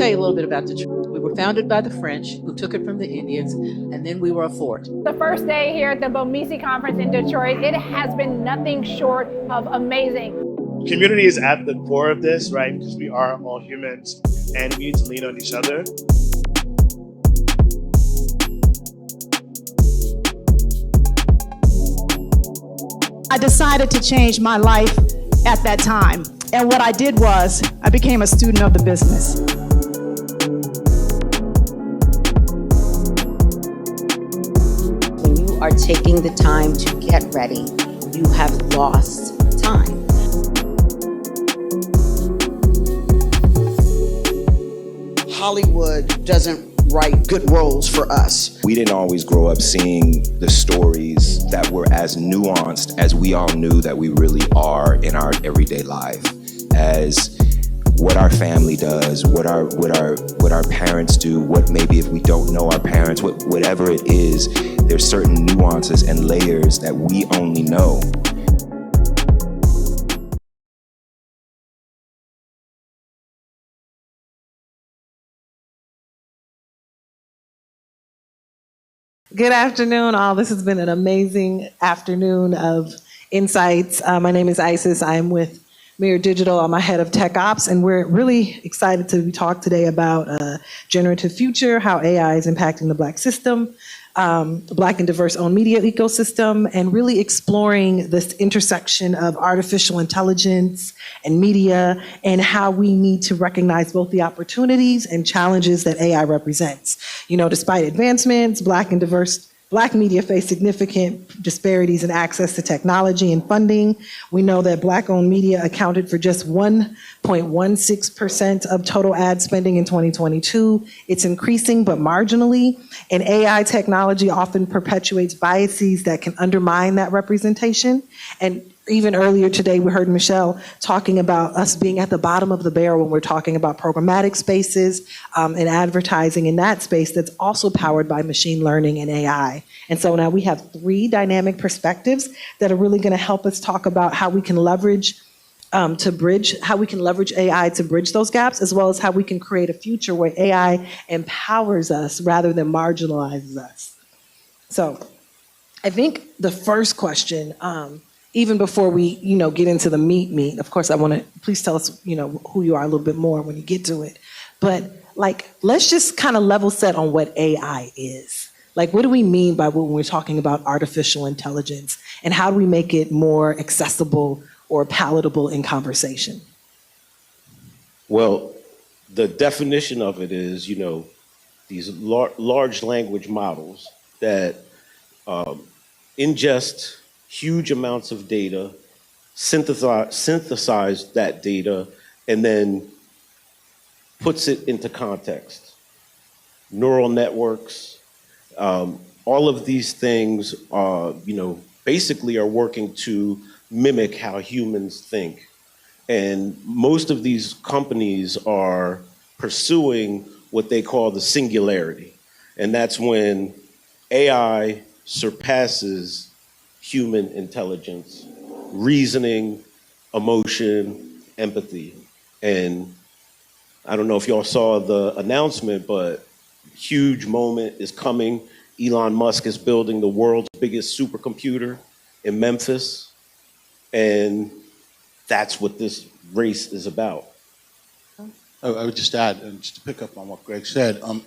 tell you a little bit about Detroit. We were founded by the French, who took it from the Indians, and then we were a fort. The first day here at the BOMISI conference in Detroit, it has been nothing short of amazing. Community is at the core of this, right? Because we are all humans and we need to lean on each other. I decided to change my life at that time. And what I did was, I became a student of the business. When you are taking the time to get ready, you have lost time. Hollywood doesn't write good roles for us. We didn't always grow up seeing the stories that were as nuanced as we all knew that we really are in our everyday life. As what our family does, what our parents do, what maybe if we don't know our parents, whatever it is, there's certain nuances and layers that we only know. Good afternoon, all. This has been an amazing afternoon of insights. My name is Isis. I am with Mirror Digital. I'm a head of tech ops, and we're really excited to talk today about generative future, how AI is impacting the Black system, the Black and diverse owned media ecosystem, and really exploring this intersection of artificial intelligence and media and how we need to recognize both the opportunities and challenges that AI represents. You know, despite advancements, Black and diverse Black media face significant disparities in access to technology and funding. We know that Black-owned media accounted for just 1.16% of total ad spending in 2022. It's increasing, but marginally, and AI technology often perpetuates biases that can undermine that representation. And even earlier today, we heard Michelle talking about us being at the bottom of the barrel when we're talking about programmatic spaces and advertising in that space that's also powered by machine learning and AI. And so now we have three dynamic perspectives that are really going to help us talk about how we can leverage AI to bridge those gaps, as well as how we can create a future where AI empowers us rather than marginalizes us. So I think the first question, even before we, get into the meat, of course, I want to, please tell us, who you are a little bit more when you get to it. But let's just kind of level set on what AI is. What do we mean by when we're talking about artificial intelligence, and how do we make it more accessible or palatable in conversation? Well, the definition of it is, these large language models that ingest huge amounts of data, synthesize that data, and then puts it into context. Neural networks, all of these things, basically are working to mimic how humans think. And most of these companies are pursuing what they call the singularity. And that's when AI surpasses human intelligence, reasoning, emotion, empathy. And I don't know if y'all saw the announcement, but huge moment is coming. Elon Musk is building the world's biggest supercomputer in Memphis. And that's what this race is about. I would just add, and just to pick up on what Greg said, I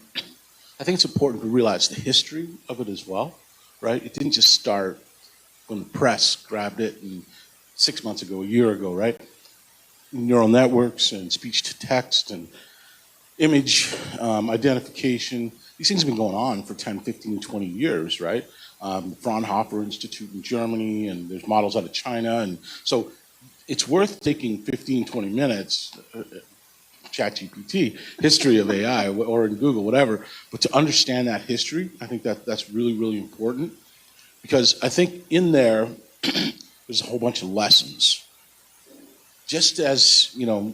think it's important to realize the history of it as well, right? It didn't just start when the press grabbed it 6 months ago, a year ago, right? Neural networks and speech to text and image identification, these things have been going on for 10, 15, 20 years, right? Fraunhofer Institute in Germany, and there's models out of China. And so it's worth taking 15, 20 minutes, ChatGPT, history of AI, or in Google, whatever, but to understand that history, I think that's really, really important. Because I think in there, there's a whole bunch of lessons. Just as, the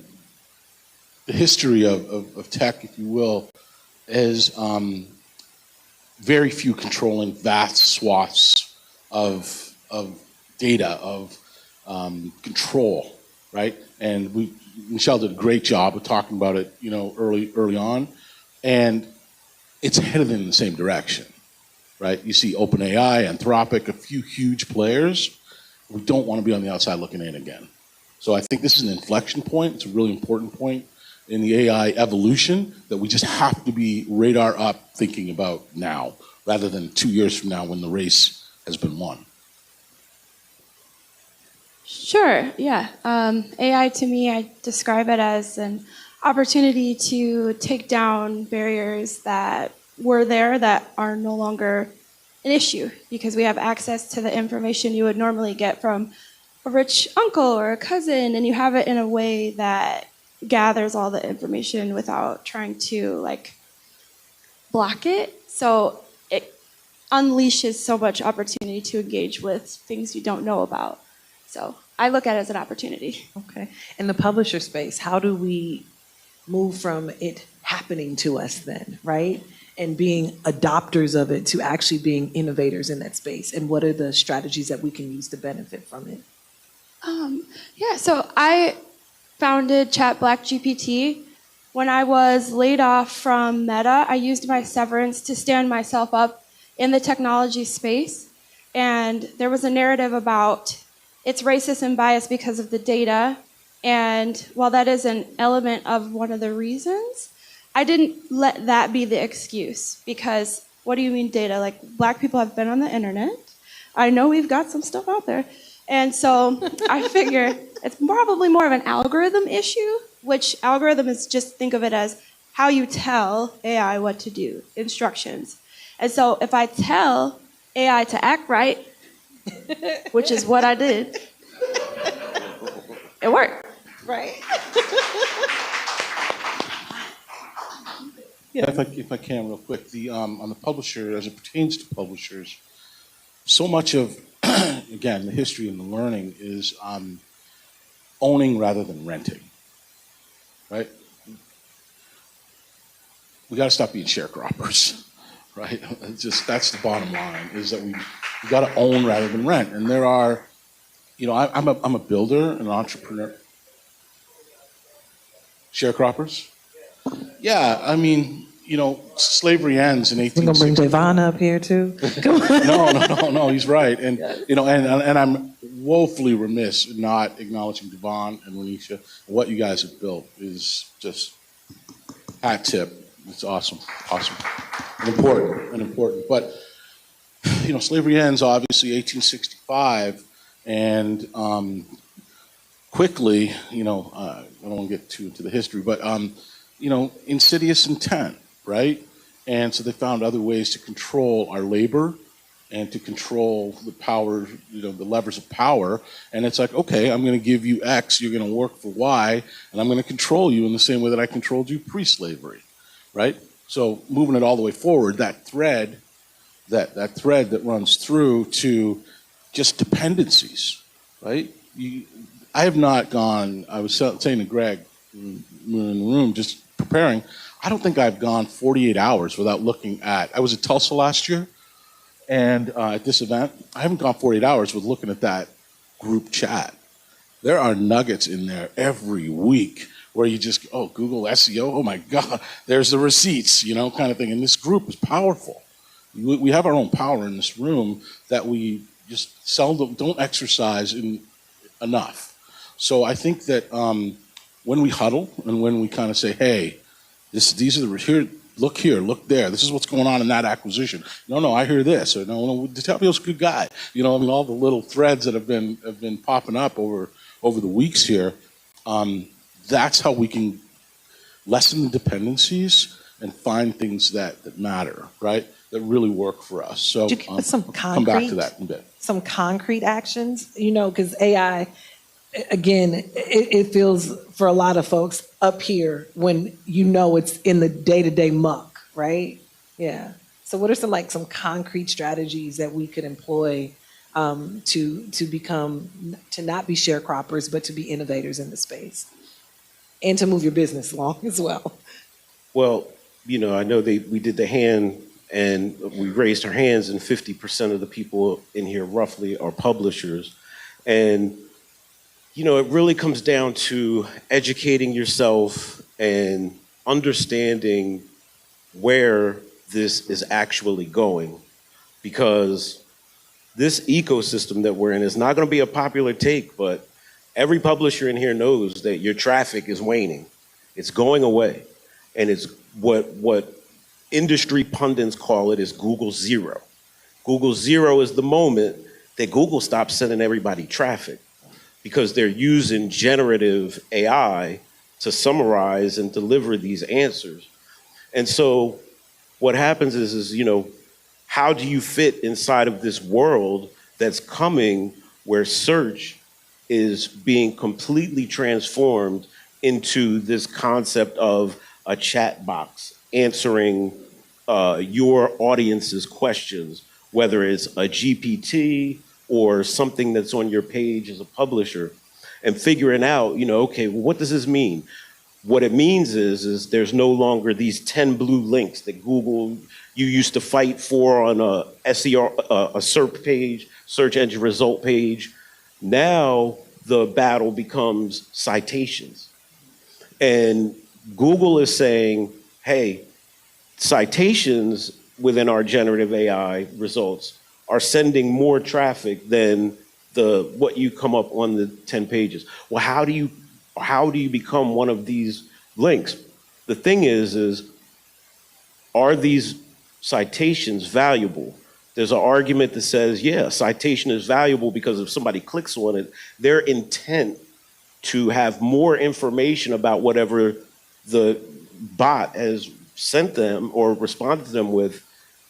history of tech, if you will, is very few controlling vast swaths of data, of control. right? And Michelle did a great job of talking about it, early on, and it's headed in the same direction, right? You see OpenAI, Anthropic, a few huge players. We don't want to be on the outside looking in again. So I think this is an inflection point. It's a really important point in the AI evolution that we just have to be radar up thinking about now, rather than 2 years from now when the race has been won. Sure, yeah. AI to me, I describe it as an opportunity to take down barriers that were there that are no longer an issue because we have access to the information you would normally get from a rich uncle or a cousin, and you have it in a way that gathers all the information without trying to block it. So it unleashes so much opportunity to engage with things you don't know about. So I look at it as an opportunity. Okay. In the publisher space, how do we move from it happening to us then, right? And being adopters of it to actually being innovators in that space? And what are the strategies that we can use to benefit from it? So I founded ChatBlackGPT. When I was laid off from Meta, I used my severance to stand myself up in the technology space. And there was a narrative about it's racist and biased because of the data. And while that is an element of one of the reasons, I didn't let that be the excuse. Because what do you mean data? Black people have been on the internet. I know we've got some stuff out there. And so I figure it's probably more of an algorithm issue, which algorithm is just think of it as how you tell AI what to do, instructions. And so if I tell AI to act right, which is what I did, it worked. Right. Yeah, if I can real quick, on the publisher, as it pertains to publishers, so much of, again, the history and the learning is owning rather than renting, right? We got to stop being sharecroppers, right? That's the bottom line, is that we got to own rather than rent. And there are, I'm a builder, an entrepreneur. Sharecroppers? Yeah, I mean, slavery ends in 1860. We're gonna bring Devon up here too. No, he's right. And and I'm woefully remiss in not acknowledging Devon and Renisha. What you guys have built is just hat tip. It's awesome, and important. But slavery ends obviously 1865, and quickly, I don't want to get too into the history, but insidious intent, right? And so they found other ways to control our labor and to control the power, the levers of power. And it's like, okay, I'm going to give you X, you're going to work for Y, and I'm going to control you in the same way that I controlled you pre-slavery, right? So moving it all the way forward, that thread that runs through to just dependencies, right? I have not gone, I was saying to Greg, we were in the room just preparing, I don't think I've gone 48 hours without looking at, I was at Tulsa last year, and at this event, I haven't gone 48 hours with looking at that group chat. There are nuggets in there every week where you just, Google SEO, oh my God, there's the receipts, kind of thing. And this group is powerful. We have our own power in this room that we just seldom don't exercise enough. So I think that when we huddle and when we kind of say, hey, these are here, look there, this is what's going on in that acquisition. No, I hear this. Or no, DiTapio's a good guy. All the little threads that have been popping up over the weeks here. That's how we can lessen the dependencies and find things that matter, right? That really work for us. So some concrete, come back to that in a bit. Some concrete actions, because AI, again, it feels for a lot of folks up here when it's in the day-to-day muck, right? Yeah. So what are some concrete strategies that we could employ to not be sharecroppers, but to be innovators in the space and to move your business along as well? Well, I know we did the hand and we raised our hands, and 50% of the people in here roughly are publishers. And You know, it really comes down to educating yourself and understanding where this is actually going, because this ecosystem that we're in is not going to be a popular take, but every publisher in here knows that your traffic is waning. It's going away. And it's what industry pundits call it is Google Zero. Google Zero is the moment that Google stops sending everybody traffic, because they're using generative AI to summarize and deliver these answers. And so what happens is, you know, how do you fit inside of this world that's coming where search is being completely transformed into this concept of a chat box answering your audience's questions, whether it's a GPT or something that's on your page as a publisher, and figuring out, you know, okay, well, what does this mean? What it means is there's no longer these 10 blue links that Google, you used to fight for on a SER, a SERP page, search engine result page. Now the battle becomes citations. And Google is saying, hey, citations within our generative AI results are sending more traffic than what you come up on the 10 pages. Well, how do you become one of these links? The thing is are these citations valuable? There's an argument that says, yeah, citation is valuable because if somebody clicks on it, their intent to have more information about whatever the bot has sent them or responded to them with,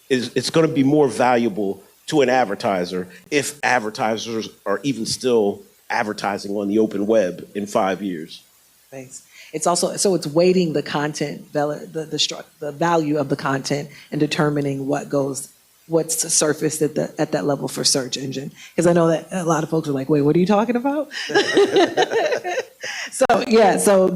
it's going to be more valuable to an advertiser if advertisers are even still advertising on the open web in 5 years. Thanks. It's also, so it's weighting the content, the value of the content, and determining what's surfaced at that level for search engine. Because I know that a lot of folks are like, wait, what are you talking about? So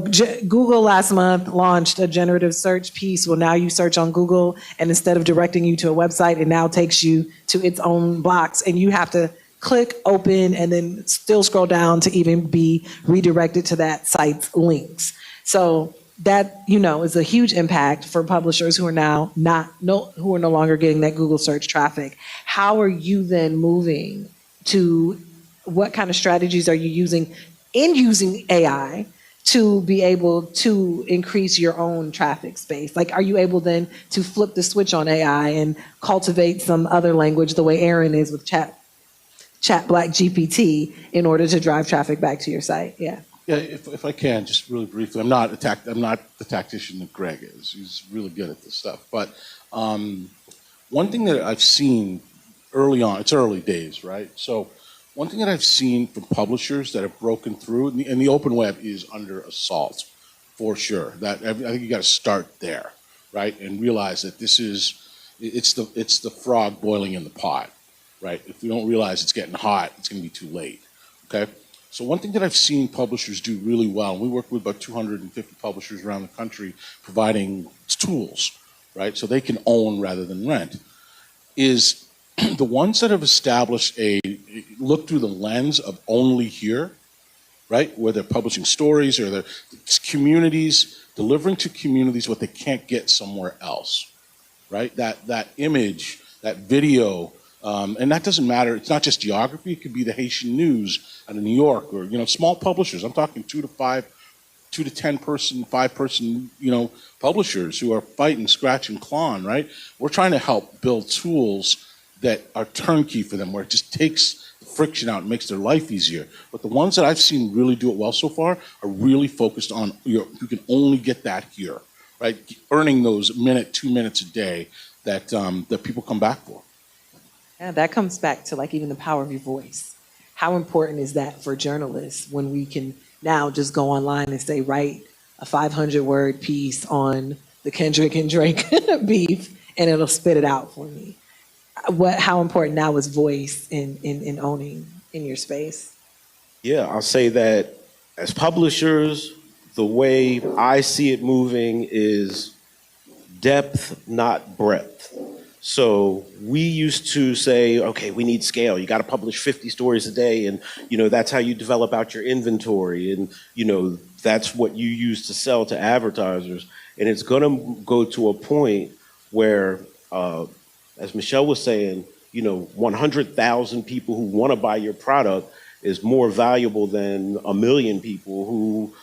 Google last month launched a generative search piece. Well, now you search on Google, and instead of directing you to a website, it now takes you to its own box, and you have to click open and then still scroll down to even be redirected to that site's links. So that, you know, is a huge impact for publishers who are now no longer getting that Google search traffic. How are you then moving to, what kind of strategies are you using AI to be able to increase your own traffic space? Like, are you able then to flip the switch on AI and cultivate some other language the way Aaron is with Chat Black GPT in order to drive traffic back to your site? Yeah. Yeah, if I can, just really briefly, I'm not the tactician that Greg is. He's really good at this stuff. But one thing that I've seen early on, it's early days, right? So one thing that I've seen from publishers that have broken through, and the open web is under assault, for sure. I think you got to start there, right? And realize that it's the frog boiling in the pot, right? If we don't realize it's getting hot, it's going to be too late, okay? So one thing that I've seen publishers do really well, and we work with about 250 publishers around the country providing tools, right, so they can own rather than rent, is the ones that have established look through the lens of only here, right, where they're publishing stories or they're communities, delivering to communities what they can't get somewhere else, right? That image, that video, and that doesn't matter. It's not just geography. It could be the Haitian News out of New York, or, you know, small publishers. I'm talking 2 to 10 person, 5 person, you know, publishers who are fighting, scratching, clawing, right? We're trying to help build tools that are turnkey for them, where it just takes the friction out and makes their life easier. But the ones that I've seen really do it well so far are really focused on, you can only get that here, right? Earning those 2 minutes a day that people come back for. Yeah, that comes back to like even the power of your voice. How important is that for journalists when we can now just go online and say, write a 500-word piece on the Kendrick and Drake beef, and it'll spit it out for me? How important now is voice in owning in your space? Yeah, I'll say that as publishers, the way I see it moving is depth, not breadth. So we used to say, okay, we need scale. You got to publish 50 stories a day, and that's how you develop out your inventory, and that's what you use to sell to advertisers. And it's going to go to a point where, as Michelle was saying, 100,000 people who want to buy your product is more valuable than 1 million people who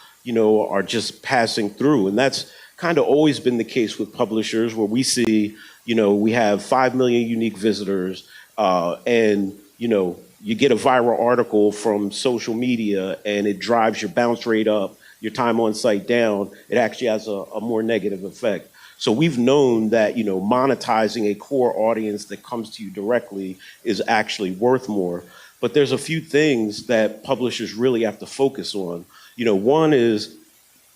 are just passing through. And that's kind of always been the case with publishers, where we see, we have 5 million unique visitors, and, you get a viral article from social media and it drives your bounce rate up, your time on site down. It actually has a more negative effect. So we've known that, monetizing a core audience that comes to you directly is actually worth more. But there's a few things that publishers really have to focus on. One is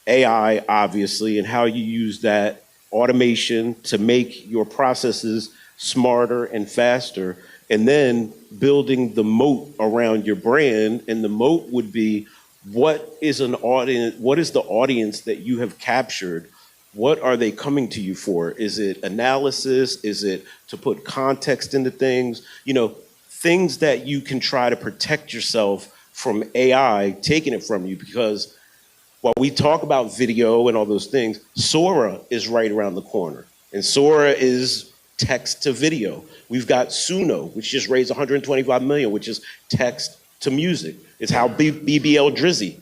AI, obviously, and how you use that automation to make your processes smarter and faster, and then building the moat around your brand. And the moat would be, what is the audience that you have captured? What are they coming to you for? Is it analysis? Is it to put context into things? Things that you can try to protect yourself from AI taking it from you. Because while we talk about video and all those things, Sora is right around the corner. And Sora is text to video. We've got Suno, which just raised 125 million, which is text to music. It's how BBL Drizzy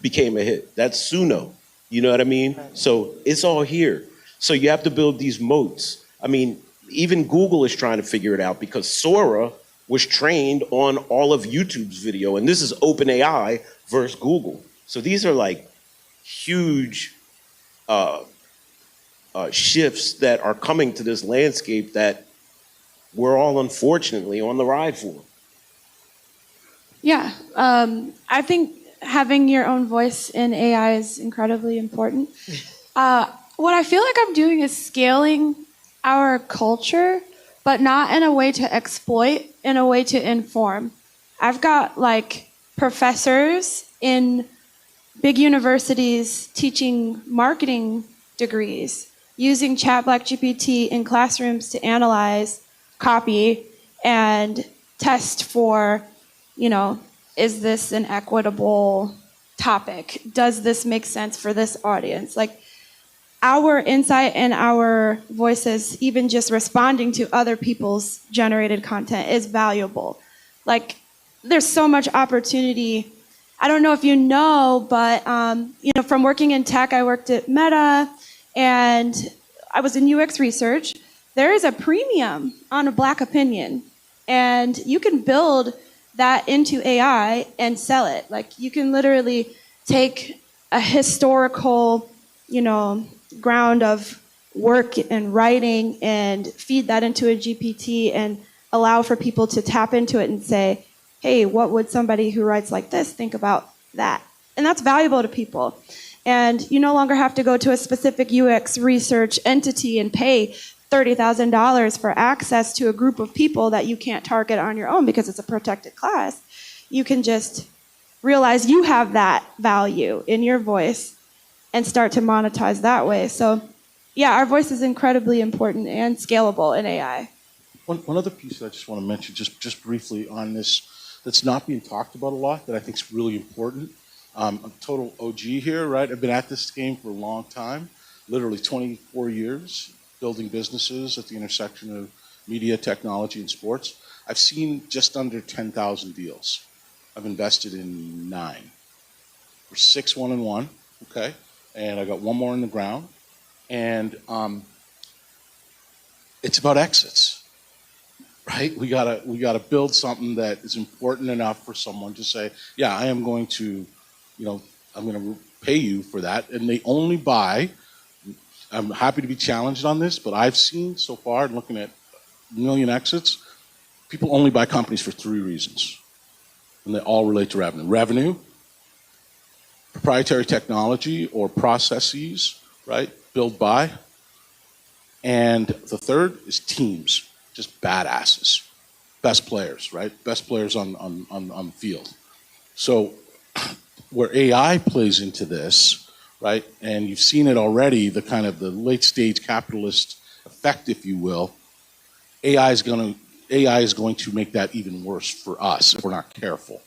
became a hit. That's Suno. You know what I mean? So it's all here. So you have to build these moats. I mean, even Google is trying to figure it out, because Sora was trained on all of YouTube's video, and this is OpenAI versus Google. So these are like huge shifts that are coming to this landscape that we're all unfortunately on the ride for. Yeah, I think having your own voice in AI is incredibly important. What I feel like I'm doing is scaling our culture, but not in a way to exploit, in a way to inform. I've got like professors in big universities teaching marketing degrees, using ChatGPT in classrooms to analyze copy and test for, is this an equitable topic? Does this make sense for this audience? Like, our insight and our voices, even just responding to other people's generated content, is valuable. Like, there's so much opportunity. I don't know if you know, but from working in tech, I worked at Meta, and I was in UX research. There is a premium on a Black opinion, and you can build that into AI and sell it. Like, you can literally take a historical, ground of work and writing and feed that into a GPT and allow for people to tap into it and say, hey, what would somebody who writes like this think about that? And that's valuable to people. And you no longer have to go to a specific UX research entity and pay $30,000 for access to a group of people that you can't target on your own because it's a protected class. You can just realize you have that value in your voice and start to monetize that way. So yeah, our voice is incredibly important and scalable in AI. One other piece that I just want to mention, just briefly on this, that's not being talked about a lot, that I think is really important. I'm a total OG here, right? I've been at this game for a long time, literally 24 years, building businesses at the intersection of media, technology, and sports. I've seen just under 10,000 deals. I've invested in 9. We're 6 1-1, okay? And I got 1 more in the ground. And it's about exits, right? We gotta build something that is important enough for someone to say, yeah, I am going to, I'm going to pay you for that. And they only buy. I'm happy to be challenged on this, but I've seen so far, looking at 1 million exits, people only buy companies for 3 reasons. And they all relate to revenue. Revenue, proprietary technology or processes, right? Build, buy. And the third is teams, just badasses. Best players, right? Best players on the field. So where AI plays into this, right? And you've seen it already, the kind of the late stage capitalist effect, if you will. AI is going to make that even worse for us if we're not careful.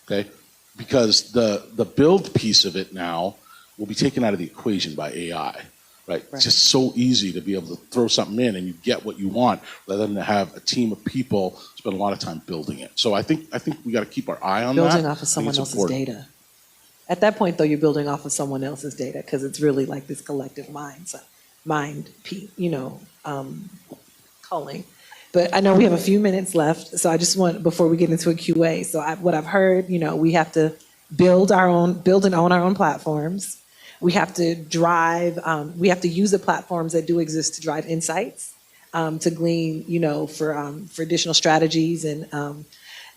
Okay, because the build piece of it now will be taken out of the equation by AI. Right? It's just so easy to be able to throw something in and you get what you want, rather than to have a team of people spend a lot of time building it. So I think we got to keep our eye on that. Building off of someone else's data. At that point, though, you're building off of someone else's data because it's really like this collective calling. But I know we have a few minutes left, so I just want, before we get into a QA, so what I've heard, we have to build and own our own platforms. We have to we have to use the platforms that do exist to drive insights, to glean, for additional strategies and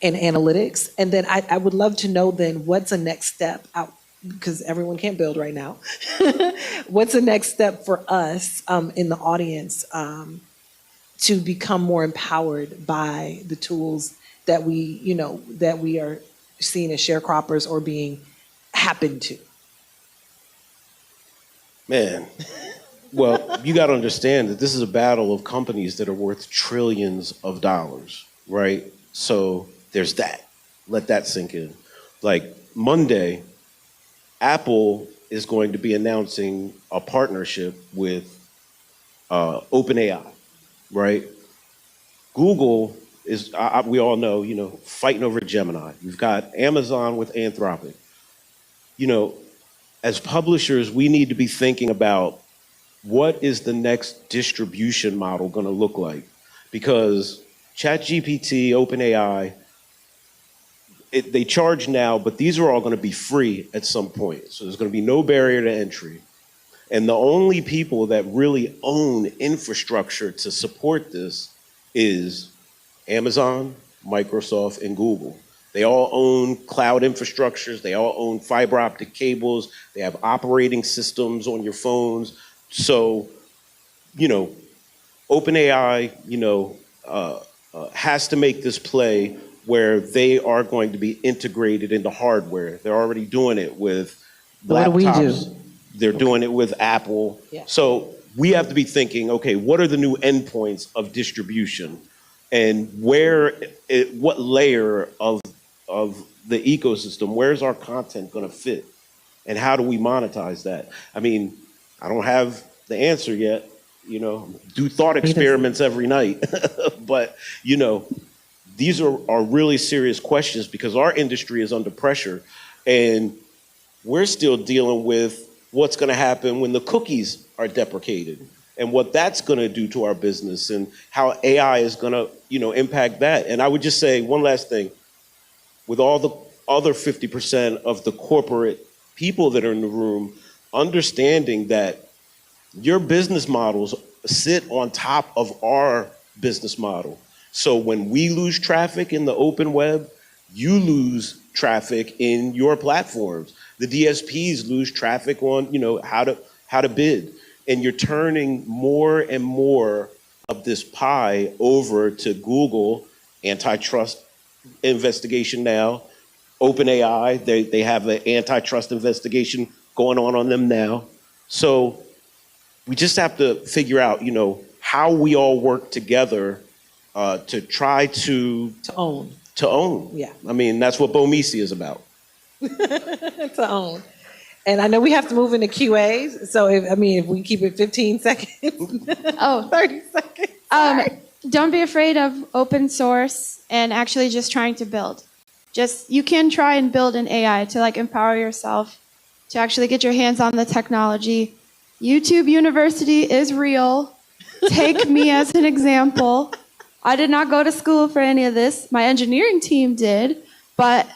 analytics. And then I would love to know then what's the next step out, because everyone can't build right now. What's the next step for us in the audience to become more empowered by the tools that we are seeing as sharecroppers or being happen to? Man, well, you got to understand that this is a battle of companies that are worth trillions of dollars, right? So there's that. Let that sink in. Like Monday, Apple is going to be announcing a partnership with OpenAI, right? Google is, we all know, fighting over Gemini. You've got Amazon with Anthropic. As publishers, we need to be thinking about what is the next distribution model going to look like? Because ChatGPT, OpenAI, they charge now, but these are all going to be free at some point. So there's going to be no barrier to entry. And the only people that really own infrastructure to support this is Amazon, Microsoft, and Google. They all own cloud infrastructures. They all own fiber optic cables. They have operating systems on your phones. So, OpenAI, has to make this play where they are going to be integrated into hardware. They're already doing it with laptops. What do we do? They're doing it with Apple. Yeah. So we have to be thinking, okay, what are the new endpoints of distribution? And what layer of the ecosystem, where's our content going to fit? And how do we monetize that? I mean, I don't have the answer yet, do thought experiments every night. But, these are really serious questions because our industry is under pressure and we're still dealing with what's going to happen when the cookies are deprecated and what that's going to do to our business and how AI is going to, impact that. And I would just say one last thing. With all the other 50% of the corporate people that are in the room, understanding that your business models sit on top of our business model. So when we lose traffic in the open web, you lose traffic in your platforms. The DSPs lose traffic on, how to bid. And you're turning more and more of this pie over to Google, antitrust investigation now. OpenAI, they have an antitrust investigation going on them now. So we just have to figure out, how we all work together to try to own. Yeah. I mean, that's what Bomisi is about. To own. And I know we have to move into QAs. So if we keep it 15 seconds. 30 seconds. Don't be afraid of open source and actually just trying to build. You can try and build an AI to empower yourself, to actually get your hands on the technology. YouTube University is real. Take me as an example. I did not go to school for any of this. My engineering team did, but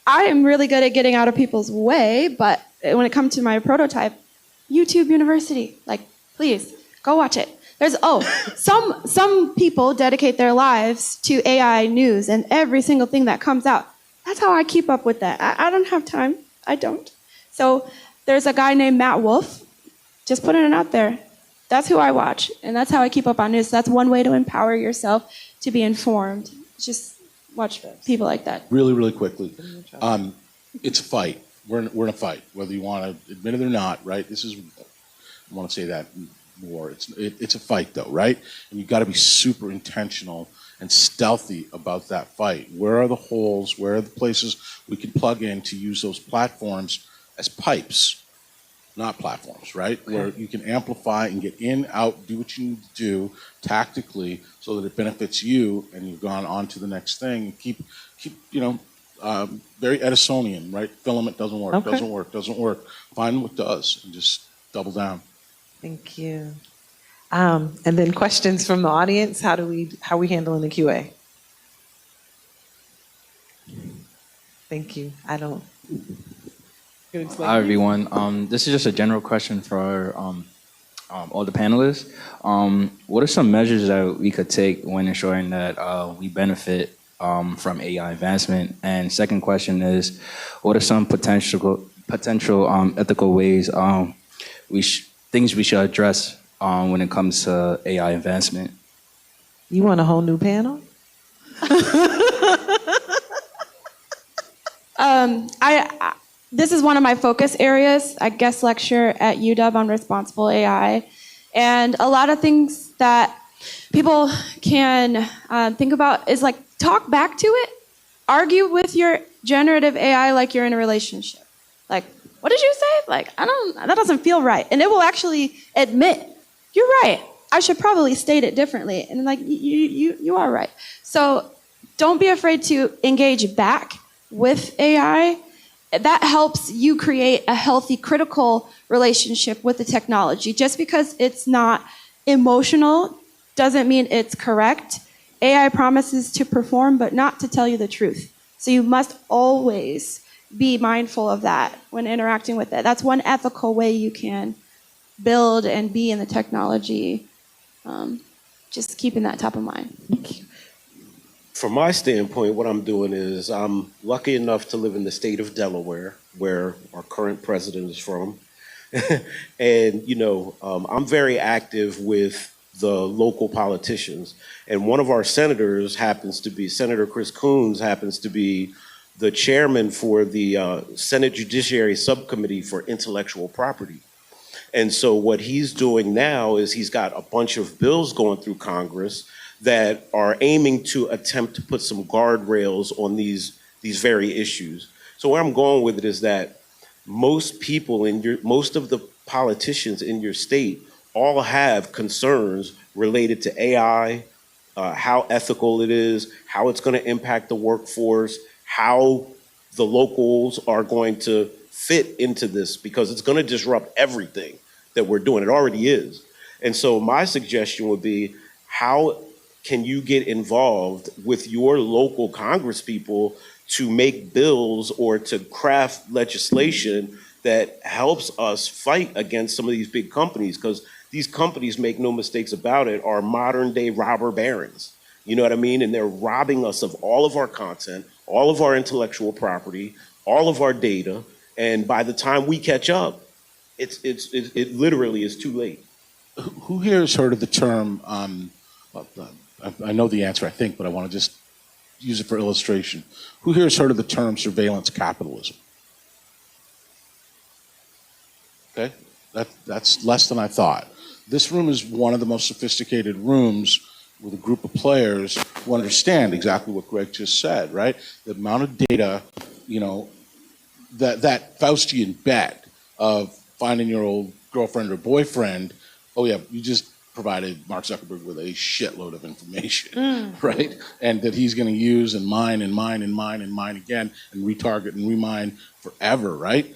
I am really good at getting out of people's way. But when it comes to my prototype, YouTube University, please go watch it. Some people dedicate their lives to AI news and every single thing that comes out. That's how I keep up with that. I don't have time. I don't. So there's a guy named Matt Wolf. Just putting it out there. That's who I watch, and that's how I keep up on news. That's one way to empower yourself to be informed. Just watch people like that. Really, really quickly. It's a fight. We're in a fight, whether you want to admit it or not, right? I want to say that. war. It's a fight, though, right? And you've got to be super intentional and stealthy about that fight. Where are the holes? Where are the places we can plug in to use those platforms as pipes, not platforms, right? Okay. Where you can amplify and get in, out, do what you need to do tactically so that it benefits you, and you've gone on to the next thing. And keep very Edisonian, right? Filament doesn't work, Okay. doesn't work. Find what does and just double down. Thank you. And then questions from the audience. How are we handling the QA? Thank you. Hi, everyone. This is just a general question for all the panelists. What are some measures that we could take when ensuring that we benefit from AI advancement? And second question is, what are some potential ethical ways things we should address when it comes to AI advancement? You want a whole new panel? This is one of my focus areas. I guest lecture at UW on responsible AI. And a lot of things that people can think about is like talk back to it. Argue with your generative AI like you're in a relationship. Like, what did you say? Like, that doesn't feel right. And it will actually admit, you're right. I should probably state it differently. And like, you are right. So don't be afraid to engage back with AI. That helps you create a healthy, critical relationship with the technology. Just because it's not emotional doesn't mean it's correct. AI promises to perform, but not to tell you the truth. So you must always be mindful of that when interacting with it. That's one ethical way you can build and be in the technology. Just keeping that top of mind. From my standpoint, what I'm doing is I'm lucky enough to live in the state of Delaware, where our current president is from. And, I'm very active with the local politicians. And one of our senators Senator Chris Coons happens to be the chairman for the Senate Judiciary Subcommittee for Intellectual Property. And so what he's doing now is he's got a bunch of bills going through Congress that are aiming to attempt to put some guardrails on these very issues. So where I'm going with it is that most of the politicians in your state all have concerns related to AI, how ethical it is, how it's going to impact the workforce, how the locals are going to fit into this, because it's going to disrupt everything that we're doing. It already is. And so my suggestion would be, how can you get involved with your local congresspeople to make bills or to craft legislation that helps us fight against some of these big companies? Because these companies, make no mistakes about it, are modern day robber barons. You know what I mean? And they're robbing us of all of our content, all of our intellectual property, all of our data. And by the time we catch up, it literally is too late. Who here has heard of the term, I know the answer, I think, but I want to just use it for illustration. Who here has heard of the term surveillance capitalism? Okay, that's less than I thought. This room is one of the most sophisticated rooms with a group of players who understand exactly what Greg just said, right? The amount of data, that Faustian bet of finding your old girlfriend or boyfriend, oh yeah, you just provided Mark Zuckerberg with a shitload of information, right? And that he's going to use and mine and mine and mine and mine again and retarget and remine forever, right?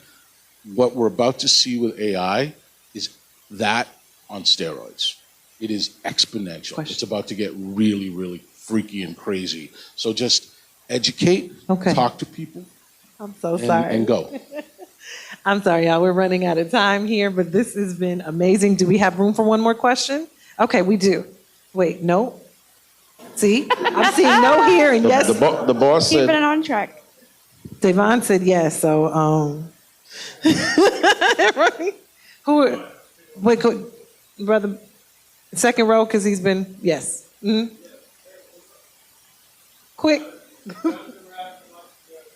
What we're about to see with AI is that on steroids. It is exponential. It's about to get really, really freaky and crazy. So just educate, talk to people. I'm so sorry. And go. I'm sorry, y'all. We're running out of time here, but this has been amazing. Do we have room for one more question? Okay, we do. Wait, no. See? I'm seeing no here and yes. The boss said. Keeping it on track. Devon said yes, so right. Wait, brother, second row, because he's been, yes. Mm-hmm. Quick.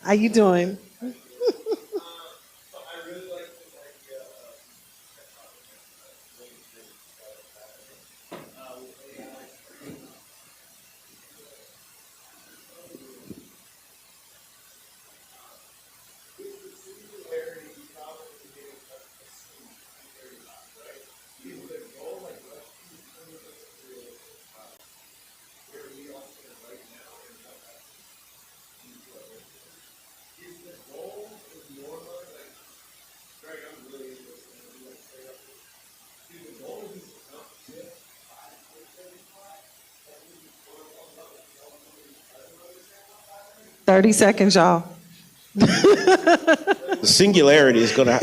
How you doing? 30 seconds, y'all. The singularity is gonna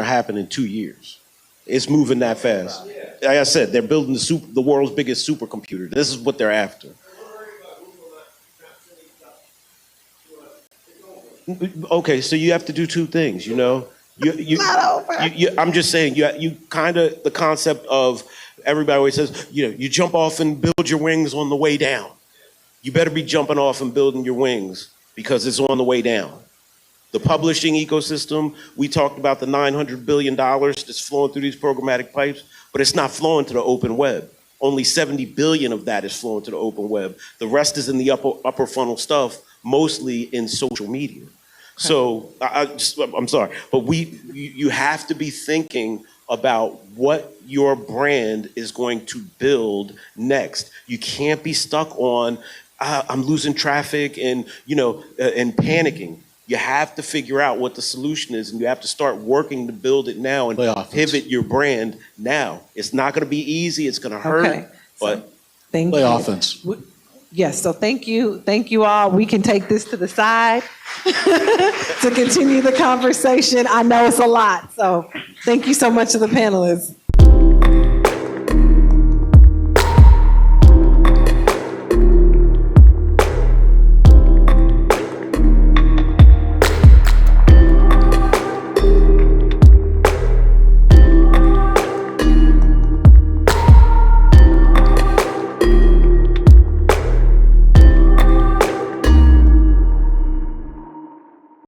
happen in 2 years. It's moving that fast. Like I said, they're building the world's biggest supercomputer. This is what they're after. Okay, so you have to do two things, you know. I'm just saying, you kind of, the concept of, everybody always says, you know, you jump off and build your wings on the way down. You better be jumping off and building your wings because it's on the way down. The publishing ecosystem, we talked about the $900 billion that's flowing through these programmatic pipes, but it's not flowing to the open web. Only 70 billion of that is flowing to the open web. The rest is in the upper funnel stuff, mostly in social media. So I'm sorry, but you have to be thinking about what your brand is going to build next. You can't be stuck on, I'm losing traffic and, you know, and panicking. You have to figure out what the solution is, and you have to start working to build it now and pivot your brand now. It's not going to be easy. It's going to hurt, but thank play you. offense. Yes, so thank you all. We can take this to the side to continue the conversation. I know it's a lot, so thank you so much to the panelists.